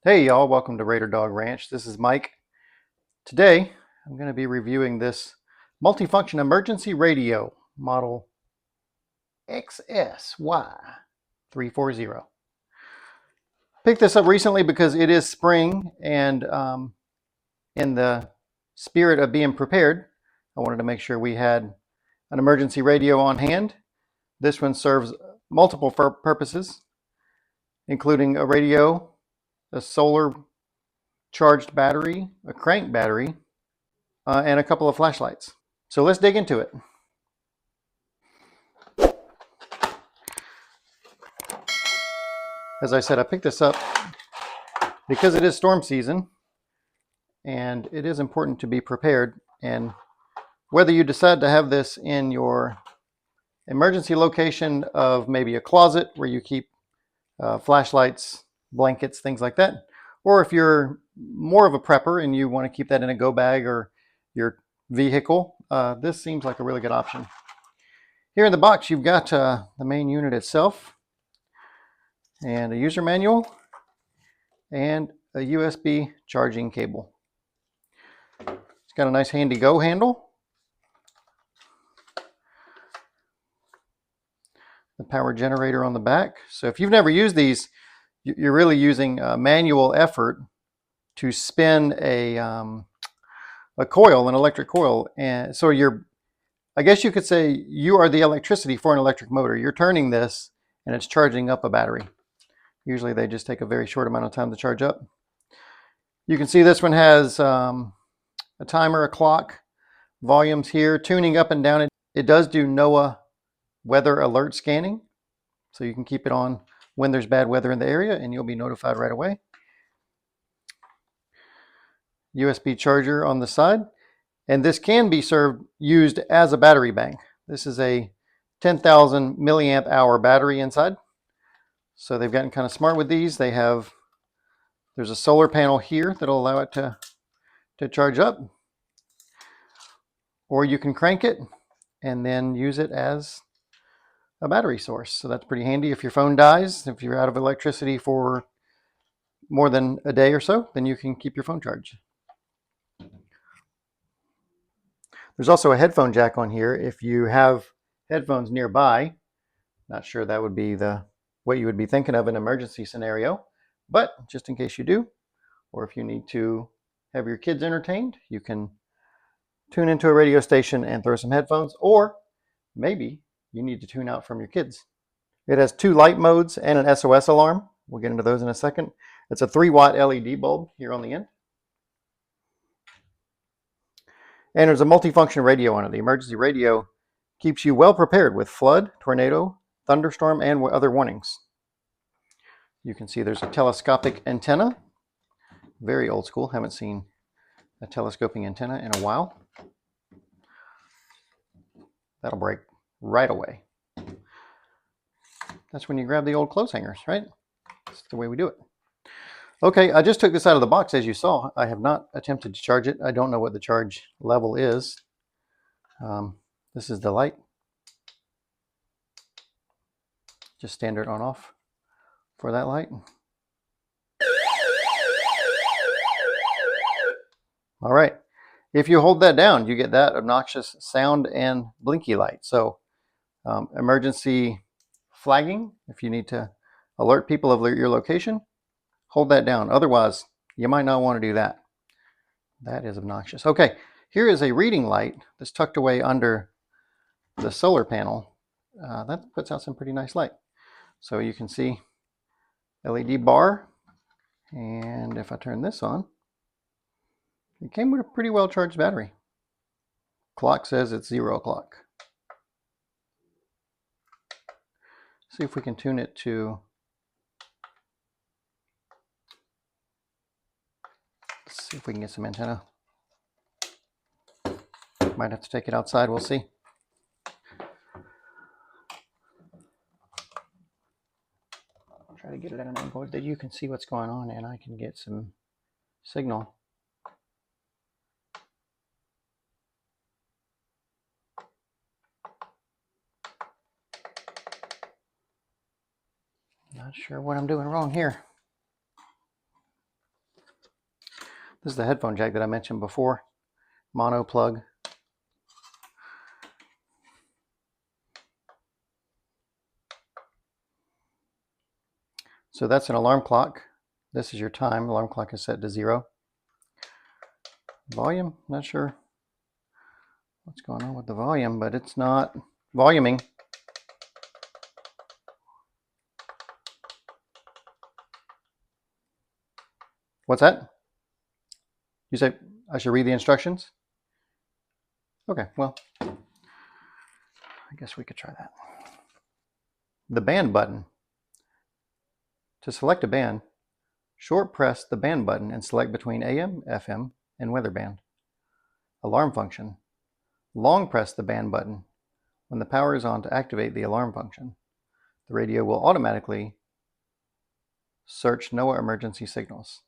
Hey y'all, welcome to Raider Dog Ranch. This is Mike. Today I'm going to be reviewing this multifunction emergency radio model KSY340. Picked this up recently because it is spring and in the spirit of being prepared, I wanted to make sure we had an emergency radio on hand. This one serves multiple purposes, including a radio, a solar charged battery, a crank battery, and a couple of flashlights. So let's dig into it. As I said, I picked this up because it is storm season and it is important to be prepared. And whether you decide to have this in your emergency location of maybe a closet where you keep flashlights, blankets, things like that, or if you're more of a prepper and you want to keep that in a go bag or your vehicle, this seems like a really good option. Here in the box, you've got the main unit itself and a user manual and a USB charging cable. It's got a nice handy go handle. The power generator on the back. So if you've never used these, you're really using manual effort to spin a coil, an electric coil. And so I guess you could say you are the electricity for an electric motor. You're turning this and it's charging up a battery. Usually they just take a very short amount of time to charge up. You can see this one has a timer, a clock, volumes here, tuning up and down. It does do NOAA Weather Alert scanning, so you can keep it on when there's bad weather in the area and you'll be notified right away. USB charger on the side, and this can be used as a battery bank. This is a 10,000 milliamp hour battery inside. So they've gotten kind of smart with these. There's a solar panel here that'll allow it to charge up, or you can crank it and then use it as a battery source. So that's pretty handy. If your phone dies, if you're out of electricity for more than a day or so, then you can keep your phone charged. There's also a headphone jack on here if you have headphones nearby. Not sure that would be what you would be thinking of in an emergency scenario, but just in case you do, or if you need to have your kids entertained, you can tune into a radio station and throw some headphones, or maybe you need to tune out from your kids. It has 2 light modes and an SOS alarm. We'll get into those in a second. It's a 3-watt LED bulb here on the end. And there's a multifunction radio on it. The emergency radio keeps you well prepared with flood, tornado, thunderstorm, and other warnings. You can see there's a telescopic antenna. Very old school. Haven't seen a telescoping antenna in a while. That'll break right away. That's when you grab the old clothes hangers, right? That's the way we do it. Okay, I just took this out of the box, as you saw. I have not attempted to charge it. I don't know what the charge level is. This is the light. Just standard on off for that light. All right. If you hold that down, you get that obnoxious sound and blinky light. So emergency flagging, if you need to alert people of your location, hold that down. Otherwise, you might not want to do that. That is obnoxious. Okay, here is a reading light that's tucked away under the solar panel. That puts out some pretty nice light. So you can see LED bar, and if I turn this on, it came with a pretty well charged battery. Clock says it's 0 o'clock. See if we can tune it to, let's see if we can get some antenna. Might have to take it outside, we'll see. I'll try to get it at an angle that you can see what's going on and I can get some signal. Not sure what I'm doing wrong here. This is the headphone jack that I mentioned before, mono plug. So that's an alarm clock. This is your time. Alarm clock is set to 0. Volume, not sure what's going on with the volume, but it's not voluming. What's that? You say I should read the instructions? Okay, well, I guess we could try that. The band button. To select a band, short press the band button and select between AM, FM, and weather band. Alarm function. Long press the band button when the power is on to activate the alarm function. The radio will automatically search NOAA emergency signals.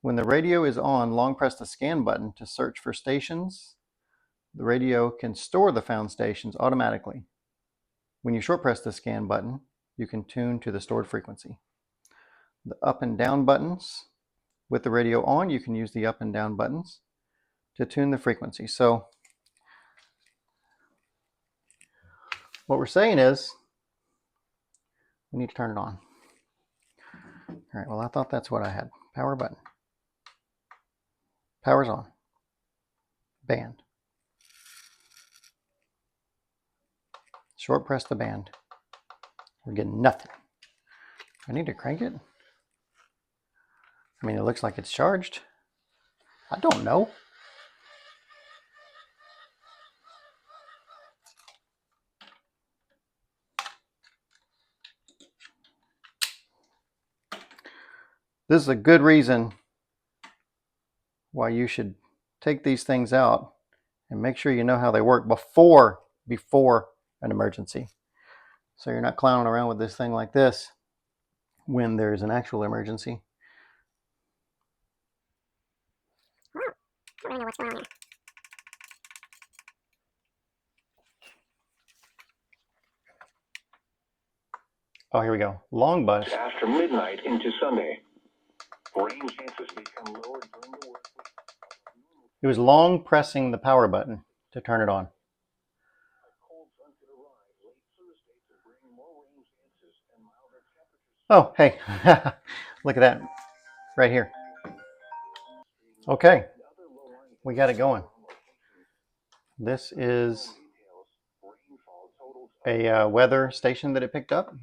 When the radio is on, long press the scan button to search for stations. The radio can store the found stations automatically. When you short press the scan button, you can tune to the stored frequency. The up and down buttons. With the radio on, you can use the up and down buttons to tune the frequency. So what we're saying is we need to turn it on. All right, well, I thought that's what I had. Power button. Power's on. Band. Short press the band. We're getting nothing. I need to crank it. I mean, it looks like it's charged. I don't know. This is a good reason why you should take these things out and make sure you know how they work before an emergency. So you're not clowning around with this thing like this when there's an actual emergency. I don't really know what's going on here. Oh, here we go. Long bus. After midnight into Sunday, rain chances become lower during the work week. It was long pressing the power button to turn it on. A cold front could arrive late Thursday to bring more rain chances and milder temperatures. Oh, hey, look at that right here. Okay, we got it going. This is a weather station that it picked up.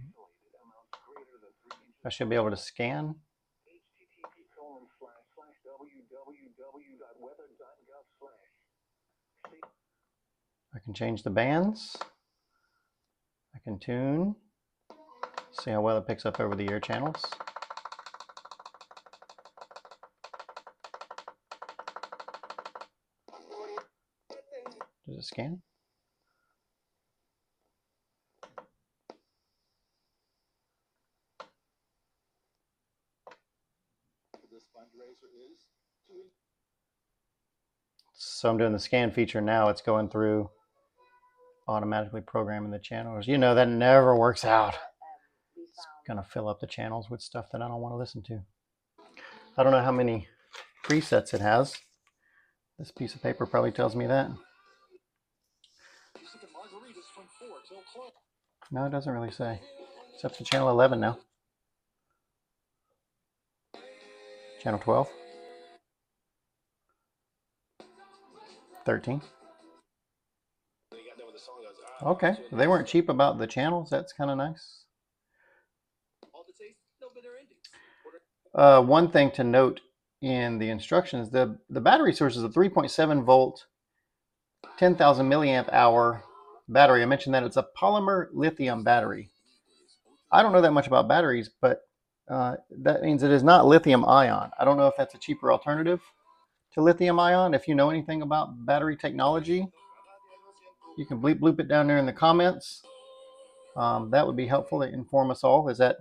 I should be able to scan. I can change the bands. I can tune. See how well it picks up over the air channels. Does it scan? So I'm doing the scan feature now. It's going through automatically programming the channels. You know, that never works out. It's going to fill up the channels with stuff that I don't want to listen to. I don't know how many presets it has. This piece of paper probably tells me that. No, it doesn't really say. It's up to channel 11 now. Channel 12. 13. Okay, they weren't cheap about the channels. That's kind of nice. One thing to note in the instructions, the battery source is a 3.7 volt, 10,000 milliamp hour battery. I mentioned that it's a polymer lithium battery. I don't know that much about batteries, but that means it is not lithium ion. I don't know if that's a cheaper alternative to lithium ion. If you know anything about battery technology, you can bleep bloop it down there in the comments. That would be helpful to inform us all. Is that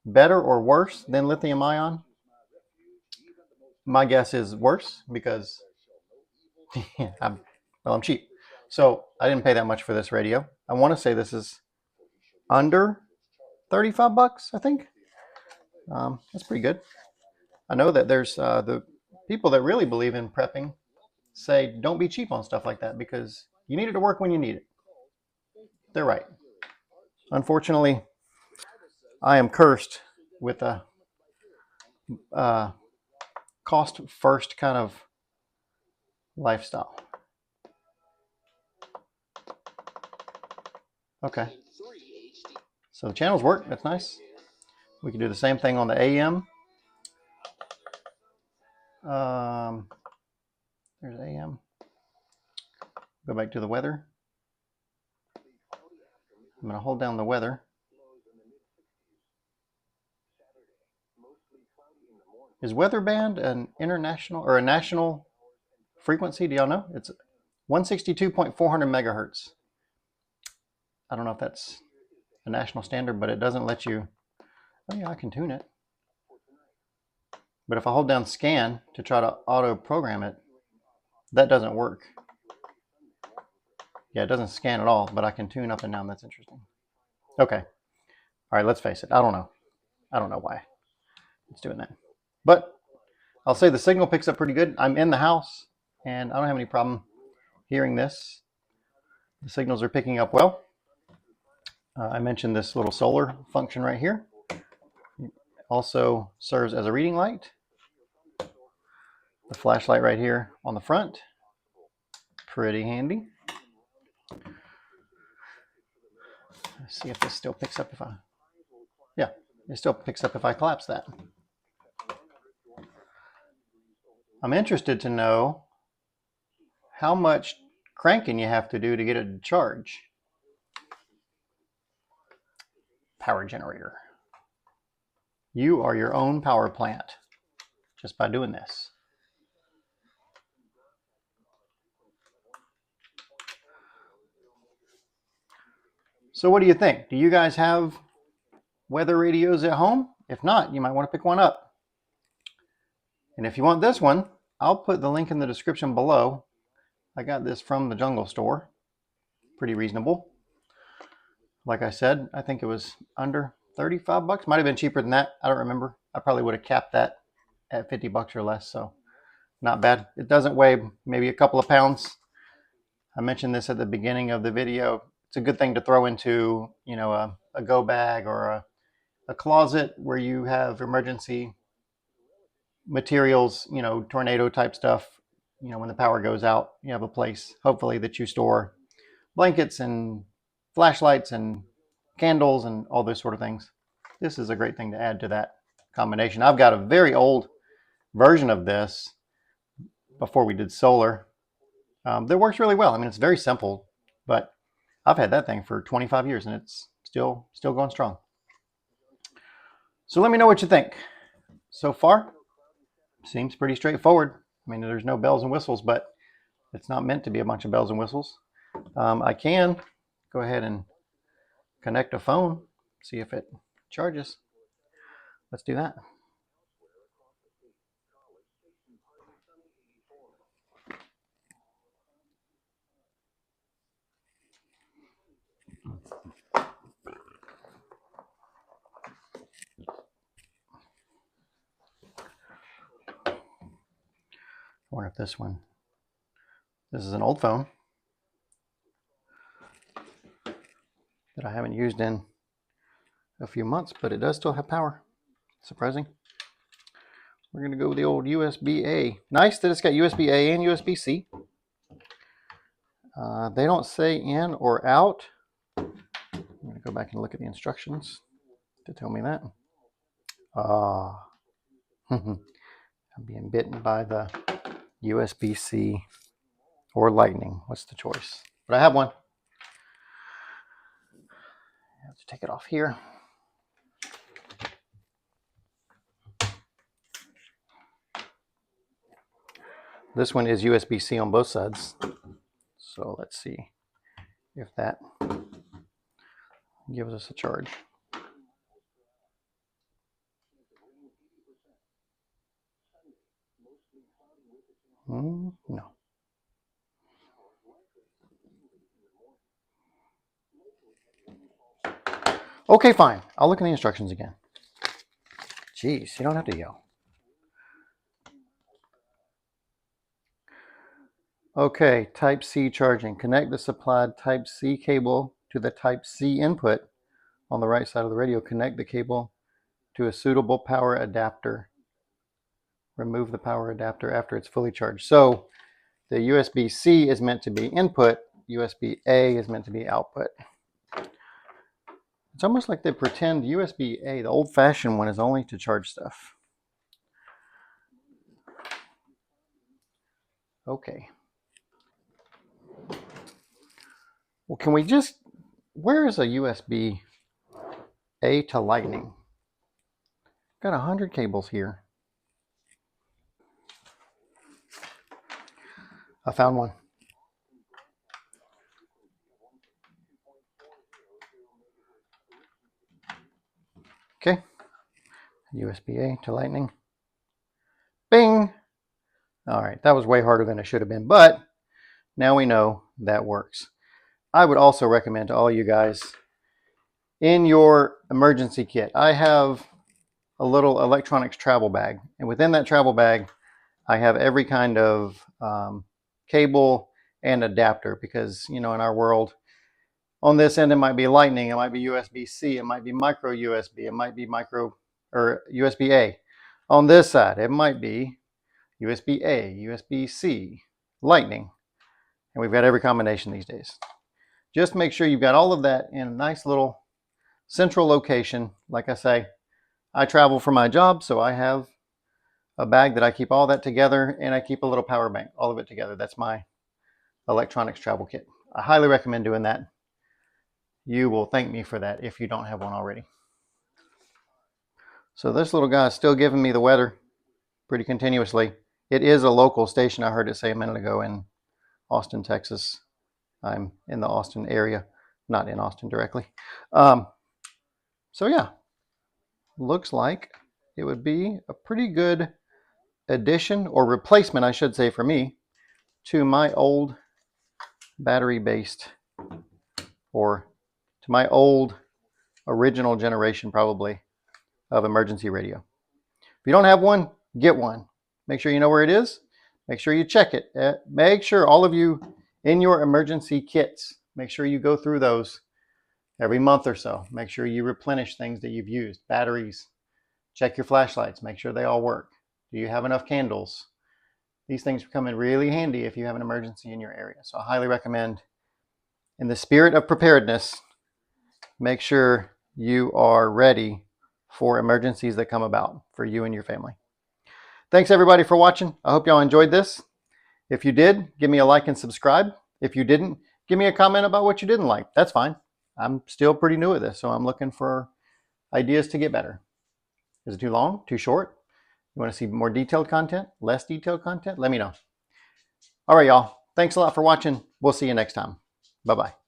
better or worse than lithium ion? My guess is worse because I'm cheap. So I didn't pay that much for this radio. I want to say this is under 35 bucks, I think. That's pretty good. I know that there's the people that really believe in prepping say don't be cheap on stuff like that because you need it to work when you need it. They're right. Unfortunately, I am cursed with a cost first kind of lifestyle. Okay. So the channels work. That's nice. We can do the same thing on the AM. There's AM. Go back to the weather. I'm going to hold down the weather. Is weather band an international or a national frequency? Do y'all know? It's 162.400 megahertz. I don't know if that's a national standard, but it doesn't let you. Oh yeah, I can tune it. But if I hold down scan to try to auto program it, that doesn't work. Yeah, it doesn't scan at all, but I can tune up and down. That's interesting. Okay. All right, let's face it. I don't know. I don't know why it's doing that. But I'll say the signal picks up pretty good. I'm in the house, and I don't have any problem hearing this. The signals are picking up well. I mentioned this little solar function right here. It also serves as a reading light. The flashlight right here on the front. Pretty handy. Let's see if this still picks up if I... Yeah, it still picks up if I collapse that. I'm interested to know how much cranking you have to do to get it to charge. Power generator. You are your own power plant just by doing this. So what do you think? Do you guys have weather radios at home? If not, you might want to pick one up. And if you want this one, I'll put the link in the description below. I got this from the Jungle Store. Pretty reasonable. Like I said, I think it was under 35 bucks. Might have been cheaper than that. I don't remember. I probably would have capped that at 50 bucks or less. So not bad. It doesn't weigh maybe a couple of pounds. I mentioned this at the beginning of the video. It's a good thing to throw into, you know, a go bag or a closet where you have emergency materials, you know, tornado type stuff. You know, when the power goes out, you have a place, hopefully, that you store blankets and flashlights and candles and all those sort of things. This is a great thing to add to that combination. I've got a very old version of this before we did solar that works really well. I mean, it's very simple, but I've had that thing for 25 years and it's still going strong. So let me know what you think. So far, seems pretty straightforward. I mean, there's no bells and whistles, but it's not meant to be a bunch of bells and whistles. I can go ahead and connect a phone, see if it charges. Let's do that. I wonder if this is an old phone that I haven't used in a few months, but it does still have power. Surprising. We're going to go with the old USB-A. Nice that it's got USB-A and USB-C. They don't say in or out. I'm going to go back and look at the instructions to tell me that. I'm being bitten by the USB-C or Lightning. What's the choice? But I have one. I have to take it off here. This one is USB-C on both sides. So let's see if that gives us a charge. No. Okay, fine. I'll look in the instructions again. Jeez, you don't have to yell. Okay, Type-C charging. Connect the supplied Type-C cable to the Type-C input on the right side of the radio. Connect the cable to a suitable power adapter. Remove the power adapter after it's fully charged. So the USB-C is meant to be input, USB-A is meant to be output. It's almost like they pretend USB-A, the old-fashioned one, is only to charge stuff. Okay. Well, can we just, where is a USB-A to lightning? Got 100 cables here. I found one. Okay. USB-A to lightning. Bing! All right, that was way harder than it should have been, but now we know that works. I would also recommend to all you guys, in your emergency kit, I have a little electronics travel bag, and within that travel bag, I have every kind of cable and adapter, because, you know, in our world, on this end, it might be lightning, it might be USB-C, it might be micro USB, it might be micro or USB-A. On this side, it might be USB-A, USB-C, lightning, and we've got every combination these days. Just make sure you've got all of that in a nice little central location. Like I say, I travel for my job, so I have a bag that I keep all that together, and I keep a little power bank, all of it together. That's my electronics travel kit. I highly recommend doing that. You will thank me for that if you don't have one already. So this little guy is still giving me the weather pretty continuously. It is a local station. I heard it say a minute ago in Austin, Texas. I'm in the Austin area, not in Austin directly. So yeah, looks like it would be a pretty good addition, or replacement, I should say, for me, to my old battery-based, or to my old original generation, probably, of emergency radio. If you don't have one, get one. Make sure you know where it is. Make sure you check it. Make sure, all of you in your emergency kits, make sure you go through those every month or so. Make sure you replenish things that you've used. Batteries. Check your flashlights. Make sure they all work. Do you have enough candles? These things come in really handy if you have an emergency in your area. So I highly recommend, in the spirit of preparedness, make sure you are ready for emergencies that come about for you and your family. Thanks everybody for watching. I hope y'all enjoyed this. If you did, give me a like and subscribe. If you didn't, give me a comment about what you didn't like. That's fine. I'm still pretty new at this, so I'm looking for ideas to get better. Is it too long? Too short? You want to see more detailed content? Less detailed content? Let me know. All right, y'all. Thanks a lot for watching. We'll see you next time. Bye-bye.